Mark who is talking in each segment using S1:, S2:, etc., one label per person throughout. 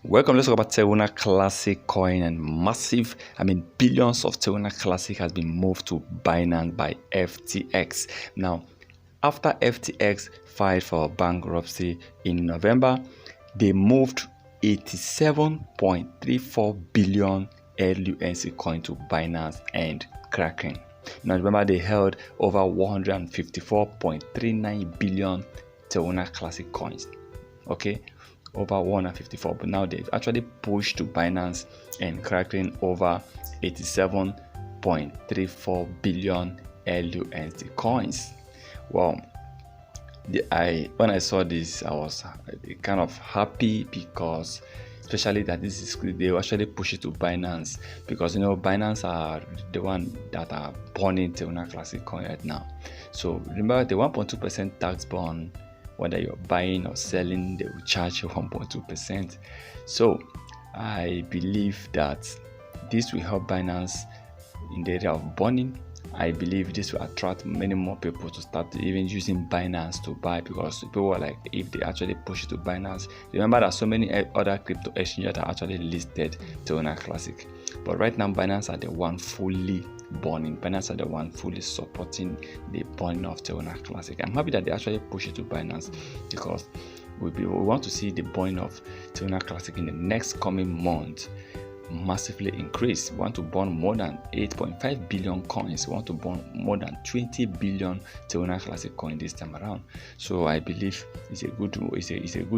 S1: Welcome. Let's talk about Terra Classic coin and billions of Terra Classic has been moved to Binance by FTX. Now, after FTX filed for bankruptcy in November, they moved 87.34 billion LUNC coin to Binance and Kucoin. Now, remember they held over 154.39 billion Terra Classic coins. Okay, over 154, but now they've actually pushed to Binance and Kucoin over 87.34 billion LUNC coins. Well, when I saw this, I was kind of happy because, especially that they actually push it to Binance, because Binance are the one that are burning Terra Classic coin right now. So remember the 1.2% tax bond. Whether you're buying or selling, they will charge you 1.2%. So I believe that this will help Binance in the area of burning. I believe this will attract many more people to start even using Binance to buy, because people were like, if they actually push it to Binance, remember that so many other crypto exchanges that are actually listed Terra Classic, but right now Binance are the one fully burning. Binance are the one fully supporting the burning of Terra Classic. I'm happy that they actually push it to Binance, because we want to see the burning of Terra Classic in the next coming month massively increase. We want to burn more than 8.5 billion coins. We want to burn more than 20 billion Terra Classic coin this time around. So I believe it's a good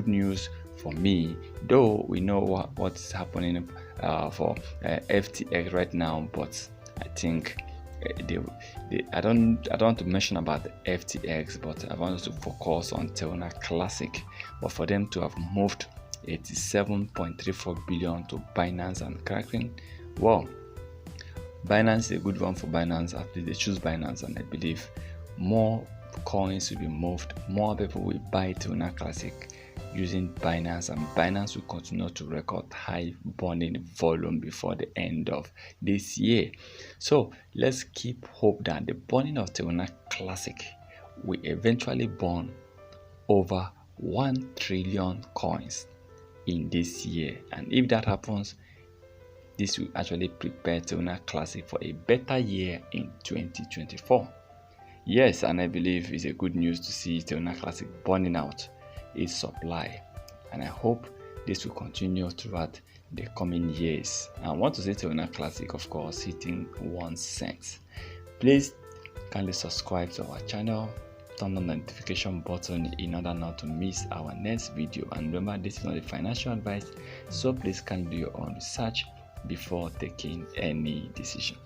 S1: news for me, though we know what is happening for FTX right now, but I think I don't want to mention about the FTX, but I want us to focus on Terra Classic. But for them to have moved 87.34 billion to Binance and Kucoin, well, Binance is a good one for Binance. After they choose Binance, and I believe more coins will be moved, more people will buy Terra Classic using Binance, and Binance will continue to record high burning volume before the end of this year. So let's keep hope that the burning of Terra Classic will eventually burn over 1 trillion coins in this year, and if that happens, this will actually prepare Terra Classic for a better year in 2024. Yes, and I believe it's a good news to see Terra Classic burning out its supply, and I hope this will continue throughout the coming years. I want to see Terra Classic, of course, hitting 1 cent. Please kindly subscribe to our channel, turn on the notification button in order not to miss our next video. And remember, this is not a financial advice, so please kindly do your own research before taking any decision.